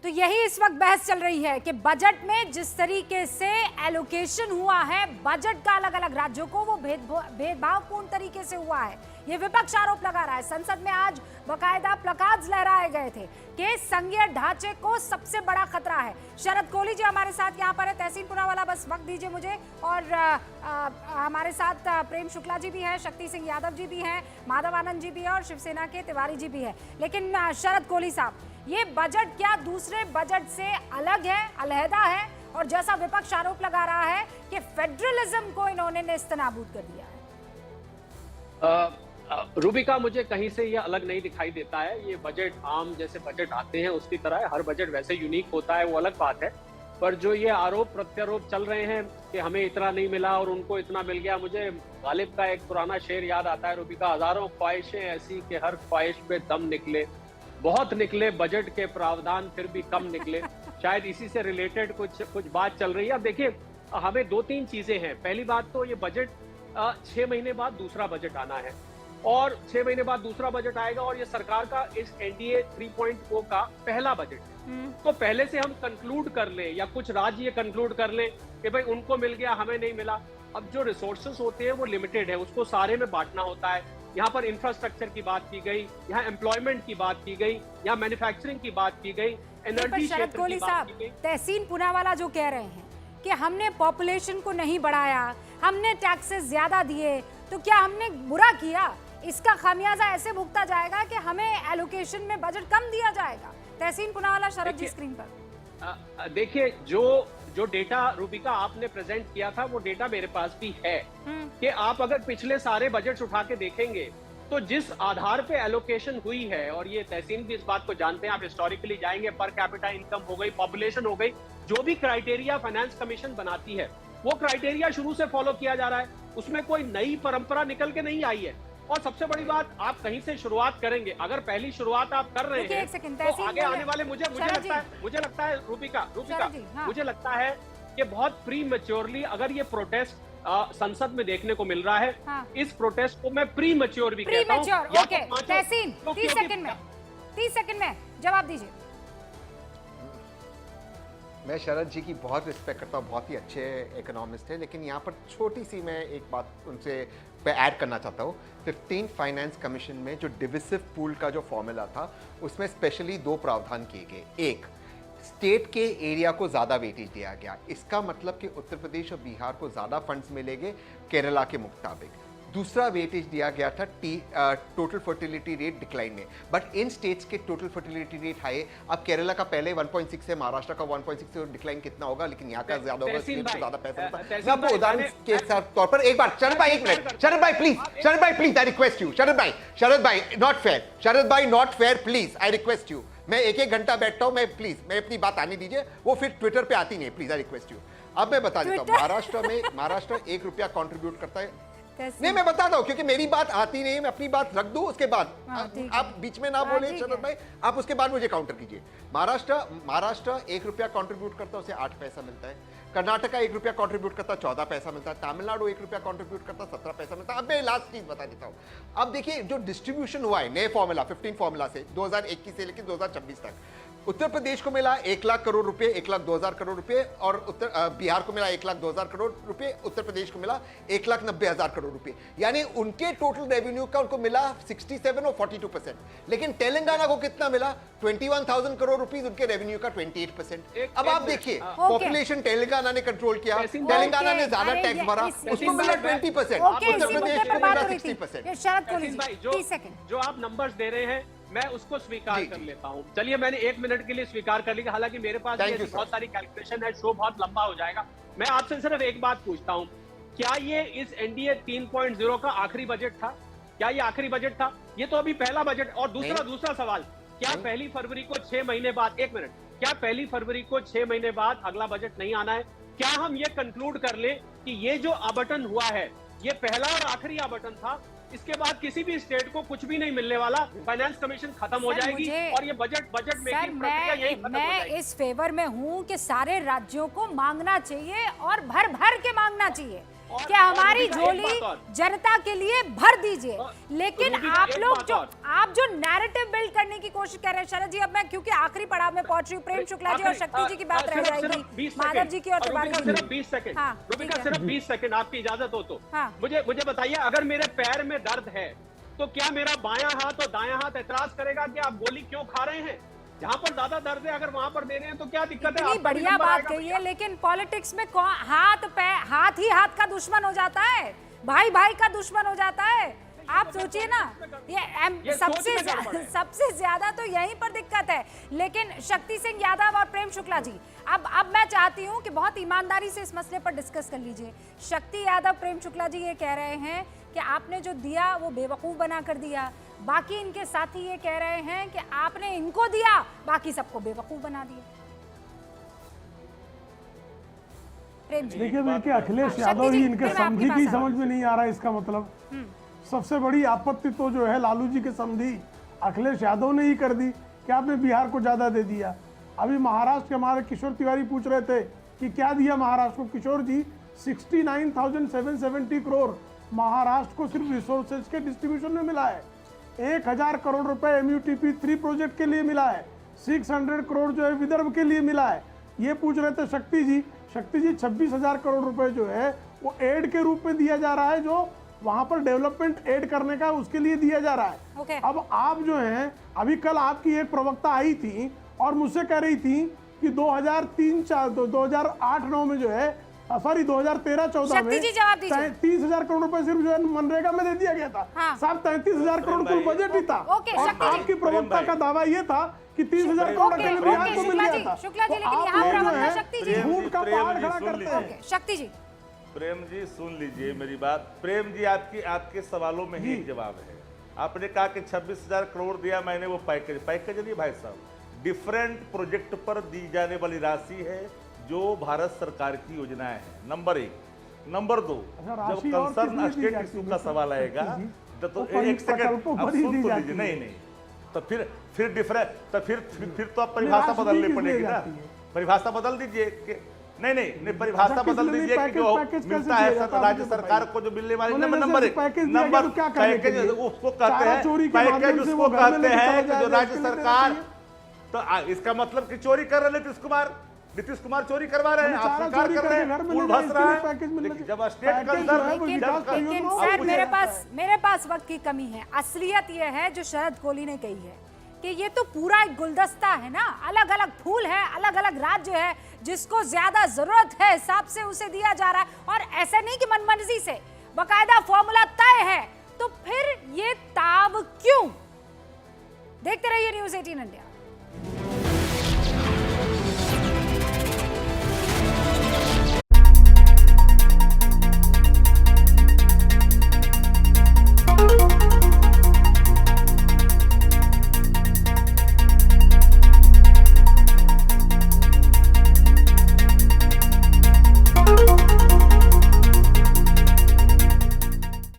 तो यही इस वक्त बहस चल रही है कि बजट में जिस तरीके से एलोकेशन हुआ है बजट का अलग अलग राज्यों को, वो भेदभावपूर्ण तरीके से हुआ है। ये विपक्ष आरोप लगा रहा है। संसद में आज बकायदा प्लकार्ड्स लहराए गए थे कि संघीय ढांचे को सबसे बड़ा खतरा है। शरद कोहली जी हमारे साथ यहाँ पर है, तहसीन पूनावाला बस वक्त दीजिए मुझे, और हमारे साथ प्रेम शुक्ला जी भी हैं, शक्ति सिंह यादव जी भी हैं, माधव आनंद जी भी हैं और शिवसेना के तिवारी जी भी हैं। लेकिन शरद कोहली साहब, ये बजट क्या दूसरे बजट से अलग है, अलहदा है, और जैसा विपक्ष आरोप लगा रहा है कि फेडरलिज्म को इन्होंने नेस्तनाबूद कर दिया है? रूबिका, मुझे कहीं से ये अलग नहीं दिखाई देता है। ये बजट आम जैसे बजट आते हैं उसकी तरह है। हर बजट वैसे यूनिक होता है, वो अलग बात है। पर जो ये आरोप प्रत्यारोप चल रहे हैं कि हमें इतना नहीं मिला और उनको इतना मिल गया, मुझे गालिब का एक पुराना शेर याद आता है रूबिका, हजारों ख्वाहिशें ऐसी कि हर ख्वाहिश पे दम निकले, बहुत निकले बजट के प्रावधान फिर भी कम निकले। शायद इसी से रिलेटेड कुछ बात चल रही है। अब देखिए, हमें दो तीन चीजें हैं। पहली बात तो ये बजट 6 महीने बाद दूसरा बजट आना है और 6 महीने बाद दूसरा बजट आएगा और ये सरकार का इस एनडीए 3.0 का पहला बजट है। तो पहले से हम कंक्लूड कर लें या कुछ राज्य ये कंक्लूड कर लें कि भाई उनको मिल गया, हमें नहीं मिला। अब जो रिसोर्सेस होते हैं वो लिमिटेड है, उसको सारे में बांटना होता है। यहाँ पर इंफ्रास्ट्रक्चर की बात की गई, यहाँ एम्प्लॉयमेंट की बात की गई, यहाँ मैन्युफैक्चरिंग की बात की गई, एनर्जी क्षेत्र की बात की गई। तहसीन पूनावाला जो कह रहे हैं कि हमने पॉपुलेशन को नहीं बढ़ाया, हमने टैक्सेस ज्यादा दिए, तो क्या हमने बुरा किया? इसका खामियाजा ऐसे भुगता जाएगा कि हमें एलोकेशन में बजट कम दिया जाएगा। तहसीन पूनावाला, शरद जी स्क्रीन पर देखिए, जो डेटा रूबिका आपने प्रेजेंट किया था वो डेटा मेरे पास भी है कि आप अगर पिछले सारे बजट्स उठा के देखेंगे तो जिस आधार पे एलोकेशन हुई है, और ये तहसीन भी इस बात को जानते हैं, आप हिस्टोरिकली जाएंगे, पर कैपिटा इनकम हो गई, पॉपुलेशन हो गई, जो भी क्राइटेरिया फाइनेंस कमीशन बनाती है वो क्राइटेरिया शुरू से फॉलो किया जा रहा है। उसमें कोई नई परंपरा निकल के नहीं आई है। और सबसे बड़ी बात, आप कहीं से शुरुआत करेंगे, अगर पहली शुरुआत आप कर रहे हैं तो आगे आने वाले मुझे लगता है रूबिका, हाँ। मुझे लगता है कि बहुत प्री मैच्योरली अगर ये प्रोटेस्ट संसद में देखने को मिल रहा है, हाँ। इस प्रोटेस्ट को मैं प्री मैच्योर भी कहता हूं। ओके, तहसीन 30 सेकंड में जवाब दीजिए। मैं शरद जी की बहुत रिस्पेक्ट करता हूँ, बहुत ही अच्छे इकोनॉमिस्ट है, लेकिन यहाँ पर छोटी सी मैं एक बात उनसे पे ऐड करना चाहता हूँ। 15 फाइनेंस कमीशन में जो डिविसिव पूल का जो फॉर्मूला था उसमें स्पेशली 2 प्रावधान किए गए। एक, स्टेट के एरिया को ज़्यादा वेटेज दिया गया। इसका मतलब कि उत्तर प्रदेश और बिहार को ज़्यादा फंड्स मिलेंगे केरला के मुताबिक। दूसरा वेटेज दिया गया था टोटल फर्टिलिटी रेट डिक्लाइन में, बट इन स्टेट्स के टोटल फर्टिलिटी रेट हाई। अब केरला का पहले 1.6 है, महाराष्ट्र का 1.6 है, डिक्लाइन कितना होगा, लेकिन यहाँ का ज्यादा होगा, स्टेट को ज्यादा पैसा मिलता है। मैं आपको उदाहरण के तौर पर एक बार, शरद भाई एक मिनट, शरद भाई प्लीज आई रिक्वेस्ट यू, शरद भाई नॉट फेयर, शरद भाई not fair, please I request you. मैं एक घंटा बैठता हूँ, मैं प्लीज मैं अपनी बात आने दीजिए, वो फिर ट्विटर पे आती नहीं, प्लीज आई रिक्वेस्ट यू। अब मैं बता देता हूँ, महाराष्ट्र 1 रुपया कॉन्ट्रीब्यूट करता है। नहीं, मैं बताता हूं क्योंकि मेरी बात आती नहीं है, मैं अपनी बात रख दूं, उसके बाद आप बीच में ना बोले शरद भाई, आप उसके बाद मुझे काउंटर कीजिए। महाराष्ट्र 1 रुपया कंट्रीब्यूट करता है, उसे 8 पैसा मिलता है। कर्नाटका 1 रुपया कंट्रीब्यूट करता है, 14 पैसा मिलता है। तमिलनाडु 1 रुपया कंट्रीब्यूट करता है, 17 पैसा मिलता है। अब मैं लास्ट चीज बता देता हूं। अब देखिए, जो डिस्ट्रीब्यूशन हुआ है नए फॉर्मूला 15 फॉर्मूला से 2021 से लेकर 2026 तक, उत्तर प्रदेश को मिला 1 लाख करोड़ रुपए, 1,02,000 करोड़ रुपए, और बिहार को मिला 1,02,000 करोड़ रुपए, उत्तर प्रदेश को मिला 1,90,000 करोड़ रुपए। यानी उनके टोटल रेवेन्यू का उनको मिला 67 और 42%। लेकिन तेलंगाना को कितना मिला? 21,000 करोड़ रुपीस, उनके रेवेन्यू का 28%। अब आप देखिए, पॉपुलेशन तेलंगाना ने कंट्रोल किया, तेलंगाना ने ज्यादा टैक्स भरा, उसको मिला 20%, उत्तर प्रदेश को मिला 60%। जो आप नंबर्स दे रहे हैं मैं उसको स्वीकार कर लेता हूं। चलिए, मैंने 1 मिनट के लिए स्वीकार कर लिया, हालांकि मेरे पास बहुत सारी कैलकुलेशन है, शो बहुत लंबा हो जाएगा। मैं आपसे सिर्फ एक बात पूछता हूं, क्या ये इस एनडीए 3.0 का आखिरी बजट था? क्या ये आखिरी बजट था? ये तो अभी पहला बजट। और दूसरा सवाल, क्या 1 फरवरी को 6 महीने बाद, 1 मिनट, क्या 1 फरवरी को 6 महीने बाद अगला बजट नहीं आना है? क्या हम ये कंक्लूड कर ले कि ये जो आवंटन हुआ है ये पहला और आखिरी आवंटन था, इसके बाद किसी भी स्टेट को कुछ भी नहीं मिलने वाला, फाइनेंस कमीशन खत्म हो जाएगी और ये बजट मेकिंग प्रक्रिया यही खत्म हो जाएगी? मैं इस फेवर में हूं कि सारे राज्यों को मांगना चाहिए और भर भर के मांगना चाहिए। और कि हमारी रूबी का एक झोली बात और। जनता के लिए भर दीजिए, लेकिन रूबी का आप एक लोग बात जो और। आप जो नैरेटिव बिल्ड करने की कोशिश कर रहे हैं शरद जी, अब मैं क्योंकि आखिरी पड़ाव में पहुंच रही हूँ, प्रेम शुक्ला जी और शक्ति जी की बात रह जाएगी, माधव जी की और तिवारी जी सिर्फ की। 20 सेकंड, हाँ, रूबी ठीक का है। सिर्फ 20 सेकंड आपकी इजाजत हो तो हाँ। मुझे बताइए, अगर मेरे पैर में दर्द है तो क्या मेरा बायां हाथ और दायां हाथ एतराज करेगा कि आप गोली क्यों खा रहे हैं? जहां पर ज्यादा दर्द है अगर वहां पर दे रहे हैं तो क्या दिक्कत है? इतनी आपका भी बढ़िया नंबर बात आएगा कही भैया। है, लेकिन पॉलिटिक्स में हाथ ही हाथ का दुश्मन हो जाता है, भाई भाई का दुश्मन हो जाता है। आप सोचिए ना, ये सबसे सोच में गड़बड़ है। सबसे ज्यादा तो यहीं पर दिक्कत है। लेकिन शक्ति सिंह यादव और प्रेम शुक्ला जी, अब मैं चाहती हूं कि बहुत ईमानदारी से इस मसले पर डिस्कस कर लीजिए। शक्ति यादव, प्रेम शुक्ला जी ये कह रहे हैं कि आपने जो दिया वो बेवकूफ बना कर दिया, बाकी इनके साथी ये कह रहे हैं कि आपने इनको दिया, बाकी सबको बेवकूफ बना दिया। प्रेम जी, देखिए अखिलेश शक्ति यादव जी, ही इनके फिर मैं आपके समझी की पास आ समझ में नहीं आ रहा है। इसका मतलब सबसे बड़ी आपत्ति तो जो है लालू जी के समझी अखिलेश यादव ने ही कर दी कि आपने बिहार को ज्यादा दे दिया। अभी महाराष्ट्र के हमारे किशोर तिवारी पूछ रहे थे कि क्या दिया महाराष्ट्र को। किशोर जी 69,770 करोड़ महाराष्ट्र को सिर्फ रिसोर्सेज के डिस्ट्रीब्यूशन में मिला है। 1,000 करोड़ रुपए MUTP 3 प्रोजेक्ट के लिए मिला है। 600 करोड़ जो है विदर्भ के लिए मिला है। ये पूछ रहे थे शक्ति जी 26,000 करोड़ रुपए जो है वो एड के रूप में दिया जा रहा है, जो वहां पर डेवलपमेंट एड करने का उसके लिए दिया जा रहा है। Okay. अब आप जो हैं, अभी कल आपकी एक प्रवक्ता आई थी और मुझसे कह रही थी कि 2008-9 में जो है, सॉरी 2013-14 में शक्ति जी जवाब दीजिए। 30,000 करोड़ रुपए सिर्फ जो है मनरेगा में दे दिया गया था। हाँ। साहब 33,000 करोड़ कुल बजट ही था। ओके, और शक्ति जी। आपकी प्रवक्ता का दावा ये था कि 30,000 करोड़ ओके, अकेले बिहार ओके, को मिल शुक्ला गया जी, था। शुक्ला जी, तो लेकिन आप यहाँ लोग जो प्रवक्ता है, शक्ति जी। झूठ का प्रेम पहाड़ जी, खड़ा सुन करते लीजिए। हैं। ओके, शक्ति जी, प्रेम जी सुन लीजिए मेरी बात। प्रेम जी आपके सवालों में ही एक जवाब है। आपने कहा कि 26,000 करोड़ दिया मैंने, वो पैकेज नहीं भाई साहब, डिफरेंट प्रोजेक्ट पर दी जाने वाली राशि है जो भारत सरकार की योजनाएं हैं। नंबर 1। नंबर 2, जब राशि और कंसर्न कितनी दी स्टेट जाती इशू है का सवाल आएगा जी? तो वो एक सेकंड प्रकल्पों अब पर ही सुन दी तो जाती लीजिए। है। नहीं तो फिर डिफरेंट तो फिर तो आप परिभाषा राशि बदलनी किस लिए पड़ेगी ना। जाती है? परिभाषा बदल दीजिए कि नहीं परिभाषा अच्छा, बदल किस लिए दीजिए कि जो पैकेज कैसे मिलता दिया है जाता है? राज्य मुझे सरकार बताइए। को जो मिलने वाली बोले नंबर जैसे पैकेज दिया गया तो क्या करने के लिए? उसको कहते चारा चोरी हैं के माध्यम पैकेज से उसको वो घर में कहते लेके हैं चला कि जो जाएगा, राज्य उसके लिए सरकार, देना तो इसका मतलब कि चोरी कर रहे नीतीश कुमार चोरी करवा रहे हैं, आप चारा सरकार चोरी कर रहे करके घर हैं, में पुल ले धस जाए, रहा इसके लिए पैकेज है। मिलना लेकिन जब चाहिए। स्टेट पैकेज जो है वो कंसर्न विकास का लेकिन योजना सर आपको मेरे पास वक्त की कमी है। असलियत ये है जो शरद कोहली ने कही है कि ये तो पूरा एक गुलदस्ता है ना, अलग अलग फूल है, अलग अलग राज्य है, जिसको ज्यादा जरूरत है हिसाब से उसे दिया जा रहा है। और ऐसा नहीं कि मनमर्जी से, बकायदा फॉर्मूला तय है। तो फिर ये ताव क्यों? देखते रहिए न्यूज़ 18 इंडिया।